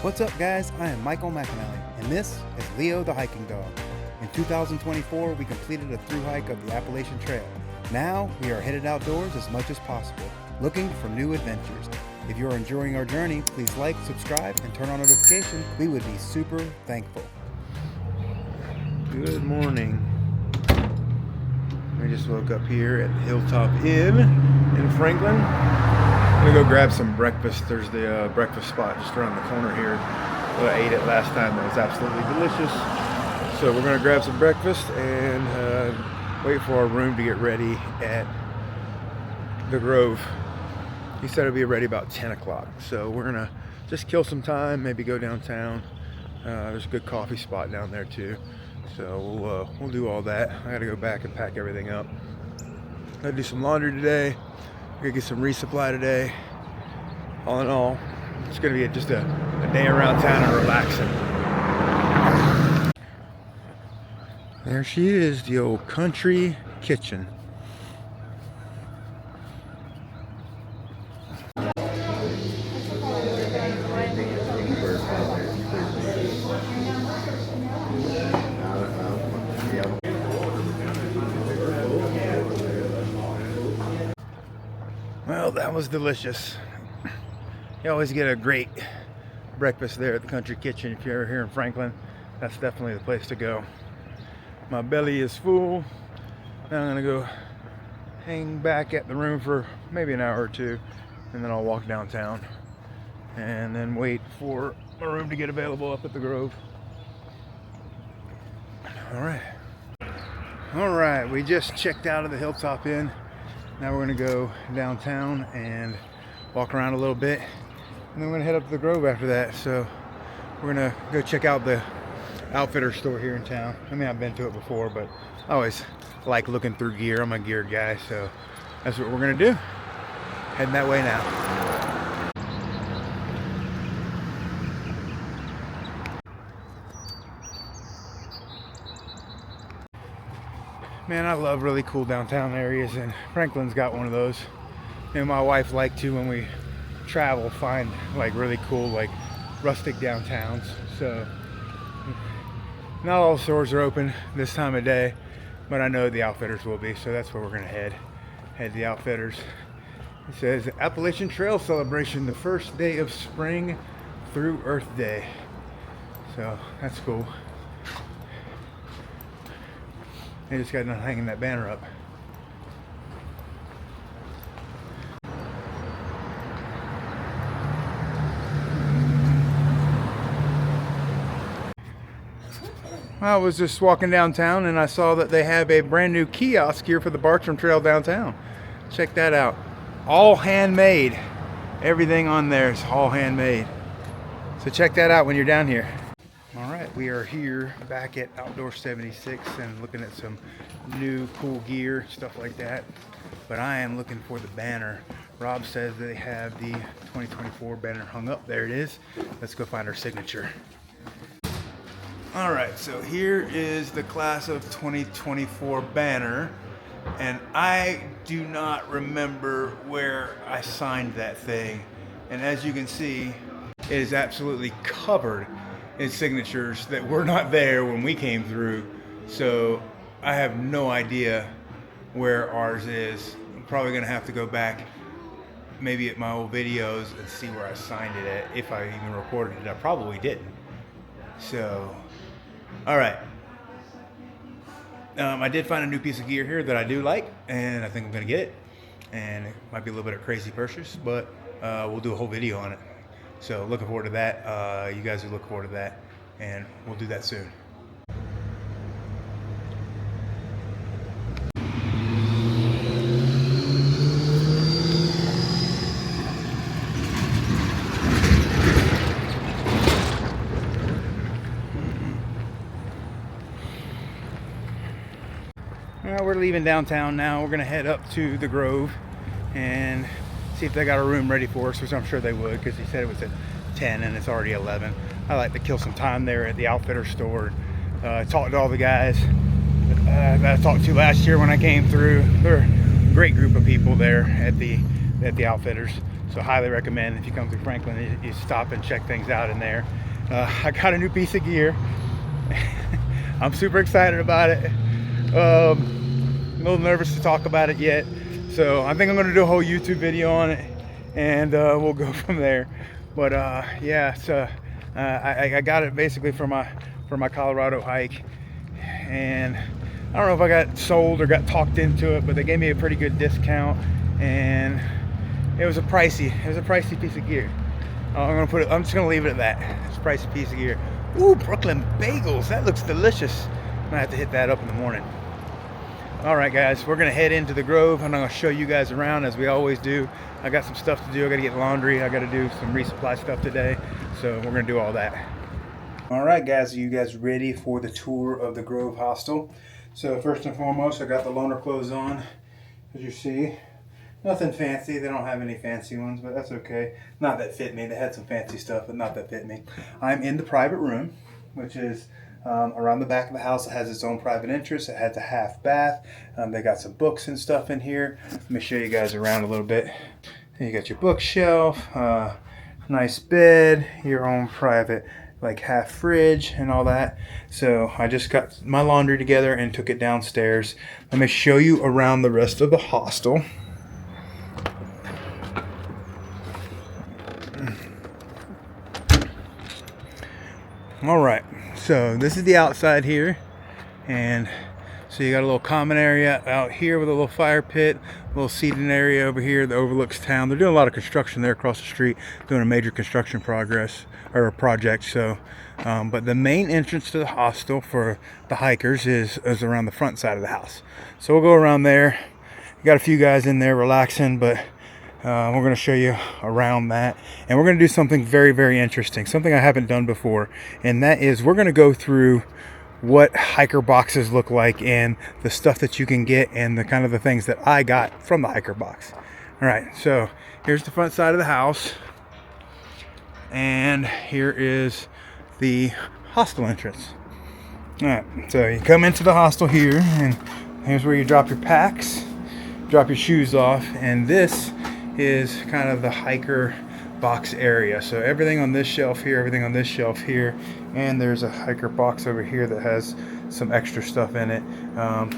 What's up guys, I am Michael McAnally, and this is Leo the Hiking Dog. In 2024, we completed a thru-hike of the Appalachian Trail. Now, we are headed outdoors as much as possible, looking for new adventures. If you are enjoying our journey, please like, subscribe, and turn on notifications. We would be super thankful. Good morning. I just woke up here at the Hilltop Inn in Franklin. I'm gonna go grab some breakfast. There's the breakfast spot just around the corner here. Well, I ate it last time. That was absolutely delicious. So we're gonna grab some breakfast and wait for our room to get ready at the Grove. He said it'll be ready about 10 o'clock. So we're gonna just kill some time, maybe go downtown. There's a good coffee spot down there too. So we'll do all that. I gotta go back and pack everything up. Gotta do some laundry today. Gotta get some resupply today. All in all, it's gonna be just a day around town and relaxing. There she is, the old country kitchen. Well, that was delicious. You always get a great breakfast there at the country kitchen. If you're ever here in Franklin, that's definitely the place to go. My belly is full. Now I'm gonna go hang back at the room for maybe an hour or two, and then I'll walk downtown and then wait for my room to get available up at the Grove. All right, we just checked out of the Hilltop Inn. Now we're gonna go downtown and walk around a little bit, and then we're gonna head up to the Grove after that. So we're gonna go check out the outfitter store here in town. I mean, I've been to it before, but I always like looking through gear. I'm a gear guy, so that's what we're gonna do. Heading that way now. Man, I love really cool downtown areas, and Franklin's got one of those. And my wife liked to, when we travel, find like really cool, like rustic downtowns. So not all stores are open this time of day, but I know the outfitters will be, so that's where we're gonna head to the outfitters. It says Appalachian Trail Celebration, the first day of spring through Earth Day. So that's cool. They just got done hanging that banner up. I was just walking downtown and I saw that they have a brand new kiosk here for the Bartram Trail downtown. Check that out. All handmade. Everything on there is all handmade. So check that out when you're down here. All right, we are here back at Outdoor 76 and looking at some new cool gear, stuff like that. But I am looking for the banner. Rob says they have the 2024 banner hung up. There it is. Let's go find our signature. All right, so here is the class of 2024 banner. And I do not remember where I signed that thing. And as you can see, it is absolutely covered in signatures that were not there when we came through. So I have no idea where ours is. I'm probably gonna have to go back maybe at my old videos and see where I signed it at, if I even recorded it. I probably didn't. So, all right. I did find a new piece of gear here that I do like, and I think I'm gonna get it. And it might be a little bit of a crazy purchase, but we'll do a whole video on it. So looking forward to that. You guys are looking forward to that, and we'll do that soon. Well, we're leaving downtown now. We're gonna head up to the Grove and see if they got a room ready for us, which I'm sure they would, because he said it was at 10 and it's already 11. I like to kill some time there at the outfitter store. Talked to all the guys that I talked to last year when I came through. They're a great group of people there at the outfitters. So highly recommend if you come through Franklin, you stop and check things out in there. I got a new piece of gear. I'm super excited about it. A little nervous to talk about it yet. So I think I'm gonna do a whole YouTube video on it, and we'll go from there. But yeah, so I got it basically for my Colorado hike, and I don't know if I got sold or got talked into it, but they gave me a pretty good discount, and it was a pricey piece of gear. I'm just gonna leave it at that. It's a pricey piece of gear. Ooh, Brooklyn bagels, that looks delicious. I'm gonna have to hit that up in the morning. All right, guys, we're gonna head into the Grove, and I'm gonna show you guys around as we always do. I got some stuff to do. I gotta get laundry. I gotta do some resupply stuff today, so we're gonna do all that. All right, guys, are you guys ready for the tour of the Grove Hostel? So first and foremost, I got the loaner clothes on, as you see. Nothing fancy. They don't have any fancy ones, but that's okay. Not that fit me. They had some fancy stuff, but not that fit me. I'm in the private room, which is around the back of the house. It has its own private entrance. It has a half bath. They got some books and stuff in here. Let me show you guys around a little bit. You got your bookshelf, nice bed, your own private like half fridge and all that. So I just got my laundry together and took it downstairs. Let me show you around the rest of the hostel. All right, so this is the outside here, and so you got a little common area out here with a little fire pit, a little seating area over here that overlooks town. They're doing a lot of construction there across the street, doing a major construction project. So but the main entrance to the hostel for the hikers is around the front side of the house. So we'll go around there. You got a few guys in there relaxing, but we're going to show you around that, and we're going to do something very, very interesting, something I haven't done before, and that is we're going to go through what hiker boxes look like and the stuff that you can get and the kind of the things that I got from the hiker box. All right, so here's the front side of the house, and here is the hostel entrance. All right, so you come into the hostel here, and here's where you drop your packs, drop your shoes off, and this is kind of the hiker box area. So everything on this shelf here, everything on this shelf here, and there's a hiker box over here that has some extra stuff in it.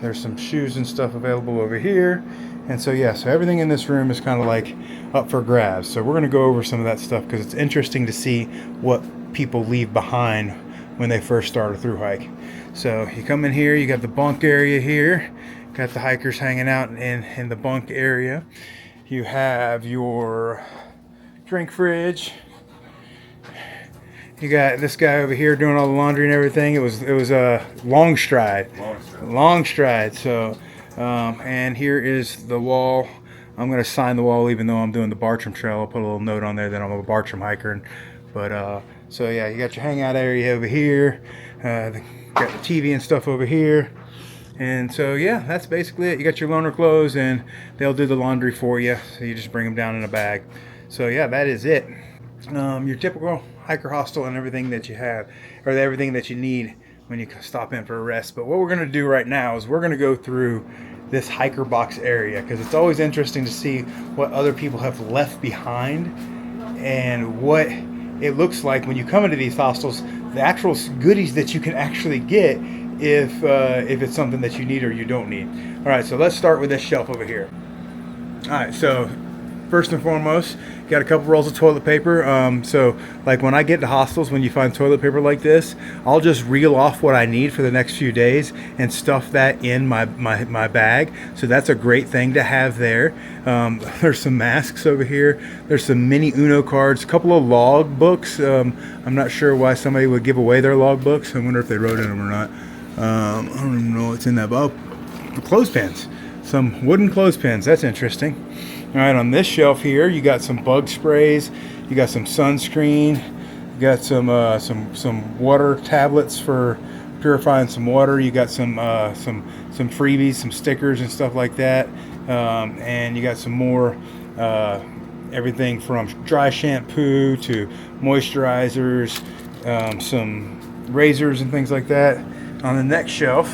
There's some shoes and stuff available over here, and so yeah, so everything in this room is kind of like up for grabs. So we're going to go over some of that stuff because it's interesting to see what people leave behind when they first start a through hike. So you come in here, you got the bunk area here, got the hikers hanging out in the bunk area. You have your drink fridge. You got this guy over here doing all the laundry and everything. It was a long stride. So and here is the wall. I'm gonna sign the wall even though I'm doing the Bartram trail. I'll put a little note on there that I'm a Bartram hiker. But so yeah, you got your hangout area over here. Got the TV and stuff over here. And so yeah, that's basically it. You got your loaner clothes, and they'll do the laundry for you, so you just bring them down in a bag. So yeah, that is it. Your typical hiker hostel and everything that you have, or everything that you need when you stop in for a rest. But what we're going to do right now is we're going to go through this hiker box area, because it's always interesting to see what other people have left behind and what it looks like when you come into these hostels, the actual goodies that you can actually get if it's something that you need or you don't need. All right, so let's start with this shelf over here. All right, so first and foremost, got a couple rolls of toilet paper. So like when I get to hostels, when you find toilet paper like this, I'll just reel off what I need for the next few days and stuff that in my bag. So that's a great thing to have there. There's some masks over here. There's some mini Uno cards, a couple of log books. I'm not sure why somebody would give away their log books. I wonder if they wrote in them or not. I don't even know what's in that. Oh, clothespins. Some wooden clothespins. That's interesting. All right, on this shelf here, you got some bug sprays, you got some sunscreen, you got some water tablets for purifying some water. You got some freebies, some stickers and stuff like that, and you got some more everything from dry shampoo to moisturizers, some razors and things like that. On the next shelf,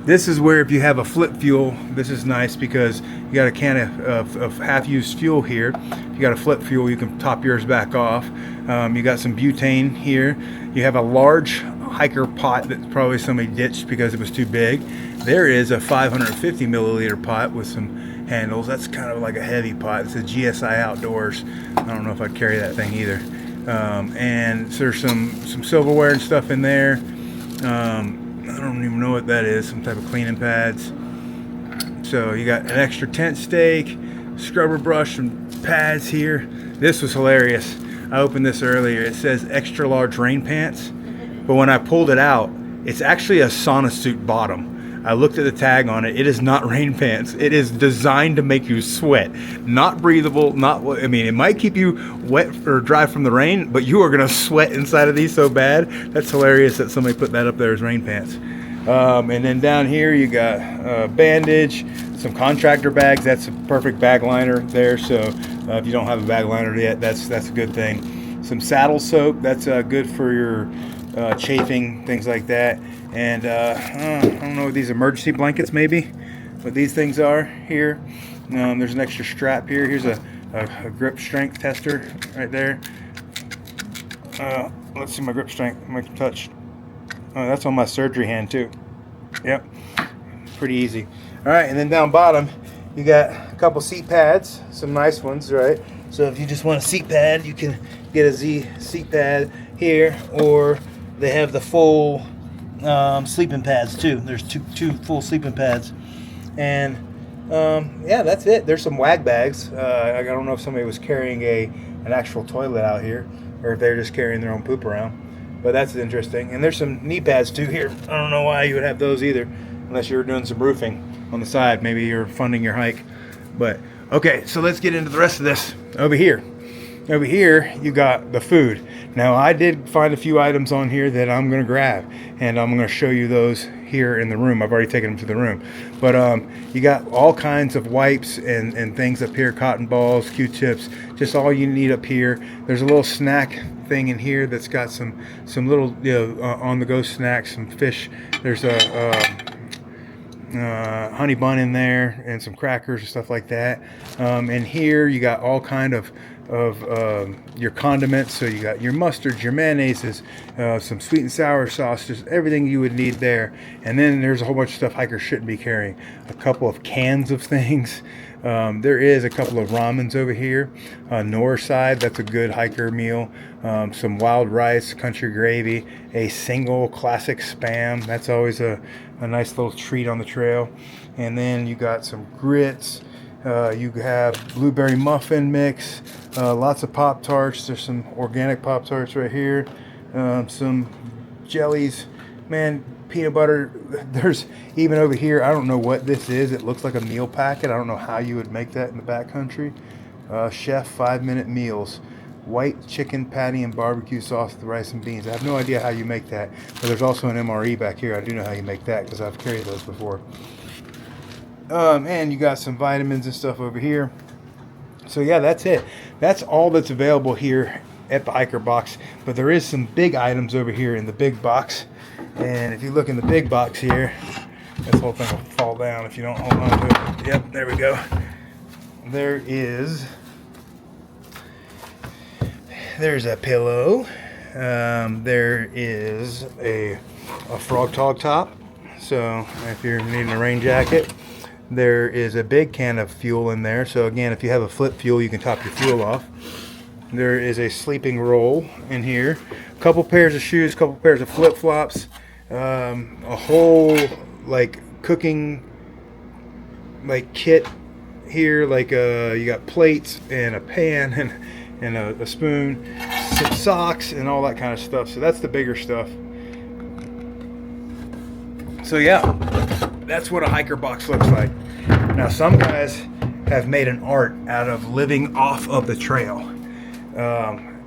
This is where if you have a flip fuel, this is nice because you got a can of half-used fuel here. If you got a flip fuel, you can top yours back off. You got some butane here. You have a large hiker pot that probably somebody ditched because it was too big. There is a 550 milliliter pot with some handles. That's kind of like a heavy pot. It's a GSI Outdoors. I don't know if I'd carry that thing either. And so there's some silverware and stuff in there. I don't even know what that is. Some type of cleaning pads. So you got an extra tent stake, scrubber brush, and pads here. This was hilarious. I opened this earlier. It says extra large rain pants, but when I pulled it out, it's actually a sauna suit bottom. I looked at the tag on it. It is not rain pants. It is designed to make you sweat. Not breathable. I mean, it might keep you wet or dry from the rain, but you are gonna sweat inside of these so bad. That's hilarious that somebody put that up there as rain pants. And then down here you got bandage, some contractor bags. That's a perfect bag liner there. So if you don't have a bag liner yet, that's a good thing. Some saddle soap. That's good for your chafing, things like that. And I don't know what these emergency blankets maybe, what these things are here. There's an extra strap here. Here's a grip strength tester right there. Let's see my grip strength. I can touch. Oh, that's on my surgery hand too. Yep, pretty easy. All right, and then down bottom, you got a couple seat pads, some nice ones, right? So if you just want a seat pad, you can get a Z seat pad here, or they have the full sleeping pads too. There's two full sleeping pads, and yeah, that's it. There's some wag bags. I don't know if somebody was carrying an actual toilet out here, or if they're just carrying their own poop around. But that's interesting. And there's some knee pads too here. I don't know why you would have those either, unless you were doing some roofing on the side. Maybe you're funding your hike. But okay, so let's get into the rest of this over here. Over here, you got the food. Now, I did find a few items on here that I'm going to grab, and I'm going to show you those here in the room. I've already taken them to the room. But you got all kinds of wipes and things up here, cotton balls, Q-tips, just all you need up here. There's a little snack thing in here that's got some little on-the-go snacks, some fish. There's a honey bun in there and some crackers and stuff like that. And here you got all kind of your condiments. So you got your mustards, your mayonnaises, some sweet and sour sauce, just everything you would need there. And then there's a whole bunch of stuff hikers shouldn't be carrying. A couple of cans of things. There is a couple of ramens over here. North side, that's a good hiker meal. Some wild rice, country gravy, a single classic Spam. That's always a nice little treat on the trail. And then you got some grits. You have blueberry muffin mix, lots of Pop-Tarts. There's some organic Pop-Tarts right here. Some jellies, man, peanut butter. There's even over here, I don't know what this is. It looks like a meal packet. I don't know how you would make that in the backcountry. Chef 5-minute meals. White chicken patty and barbecue sauce with rice and beans. I have no idea how you make that. But there's also an MRE back here. I do know how you make that because I've carried those before. And you got some vitamins and stuff over here. So yeah, that's it. That's all that's available here at the hiker box. But there is some big items over here in the big box. And if you look in the big box here, this whole thing will fall down if you don't hold on to it. Yep, there we go. There's a pillow. There is a frog tog top. So if you're needing a rain jacket. There is a big can of fuel in there. So again, if you have a flip fuel, you can top your fuel off. There is a sleeping roll in here. A couple pairs of shoes, a couple pairs of flip-flops. A whole like cooking like kit here. Like you got plates and a pan and a spoon, some socks and all that kind of stuff. So that's the bigger stuff. So yeah, that's what a hiker box looks like. Now some guys have made an art out of living off of the trail.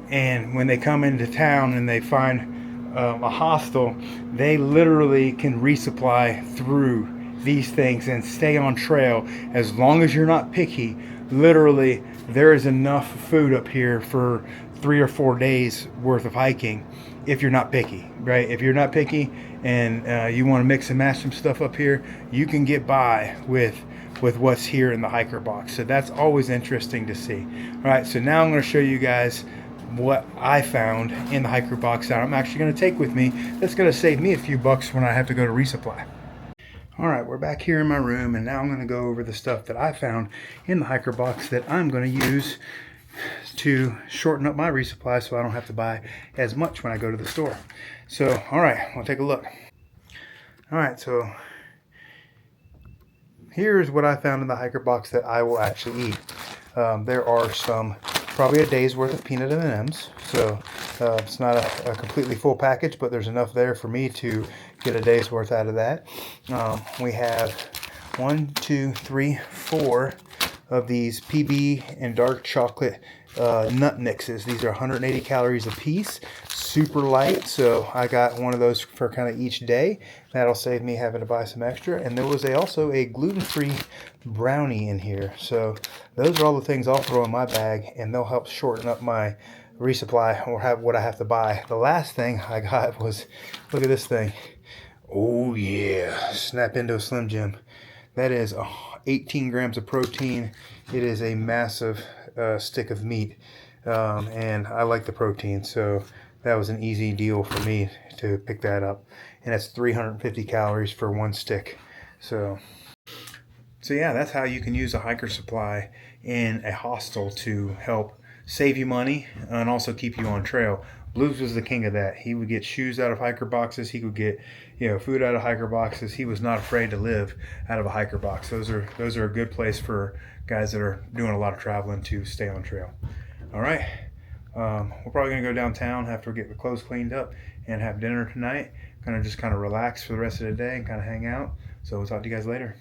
And when they come into town and they find a hostel, they literally can resupply through these things and stay on trail as long as you're not picky. Literally, there is enough food up here for 3 or 4 days worth of hiking if you're not picky, right? If you're not picky and you want to mix and match some stuff up here, you can get by with what's here in the hiker box. So that's always interesting to see. All right, so now I'm going to show you guys what I found in the hiker box that I'm actually going to take with me. That's going to save me a few bucks when I have to go to resupply. All right, we're back here in my room, and now I'm going to go over the stuff that I found in the hiker box that I'm going to use to shorten up my resupply so I don't have to buy as much when I go to the store. So, all right, we'll take a look. All right, so here's what I found in the hiker box that I will actually eat. There are probably a day's worth of peanut M&Ms. So it's not a completely full package, but there's enough there for me to get a day's worth out of that. We have 1, 2, 3, 4 of these PB and dark chocolate nut mixes. These are 180 calories a piece, super light, so I got one of those for kind of each day. That'll save me having to buy some extra. And there was also a gluten-free brownie in here. So those are all the things I'll throw in my bag, and they'll help shorten up my resupply or have what I have to buy. The last thing I got was, look at this thing. Oh yeah, snap into a Slim Jim. That is 18 grams of protein. It is a massive stick of meat, and I like the protein, so that was an easy deal for me to pick that up. And that's 350 calories for one stick. So yeah, that's how you can use a hiker supply in a hostel to help save you money and also keep you on trail. Blues was the king of that. He would get shoes out of hiker boxes. He would get, food out of hiker boxes. He was not afraid to live out of a hiker box. Those are a good place for guys that are doing a lot of traveling to stay on trail. All right, we're probably gonna go downtown after we get the clothes cleaned up and have dinner tonight. Kind of relax for the rest of the day and kind of hang out. So we'll talk to you guys later.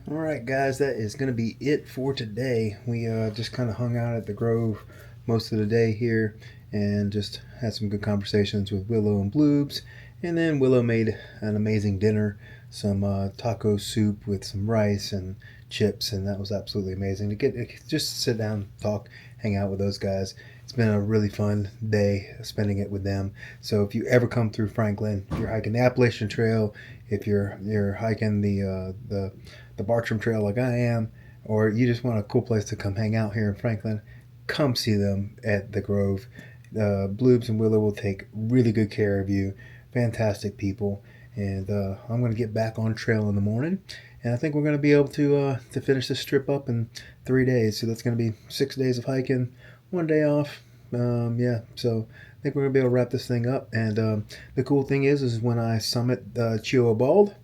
All right, guys, that is going to be it for today. We just kind of hung out at the Grove most of the day here and just had some good conversations with Willow and Bloobs. And then Willow made an amazing dinner, some taco soup with some rice and chips, and that was absolutely amazing to get just sit down, talk, hang out with those guys. It's been a really fun day spending it with them. So if you ever come through Franklin, if you're hiking the Appalachian Trail, if you're hiking the Bartram Trail like I am, or you just want a cool place to come hang out here in Franklin, come see them at the Grove. Bloobs and Willow will take really good care of you. Fantastic people. And I'm going to get back on trail in the morning, and I think we're going to be able to finish this trip up in 3 days. So that's going to be 6 days of hiking, 1 day off. Yeah, so I think we're going to be able to wrap this thing up. And the cool thing is when I summit Chioa Bald,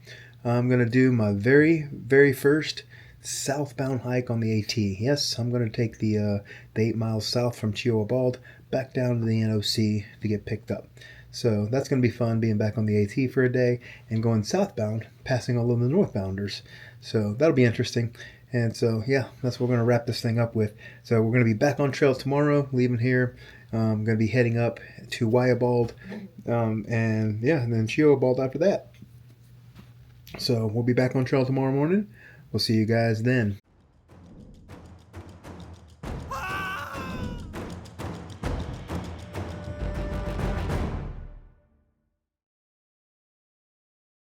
I'm going to do my very, very first southbound hike on the AT. Yes, I'm going to take the 8 miles south from Chioa Bald back down to the NOC to get picked up. So that's going to be fun, being back on the AT for a day and going southbound, passing all of the northbounders. So that'll be interesting. And so, yeah, that's what we're going to wrap this thing up with. So we're going to be back on trail tomorrow, leaving here. I'm going to be heading up to Wyabald, and then Chioa Bald after that. So we'll be back on trail tomorrow morning. We'll see you guys then.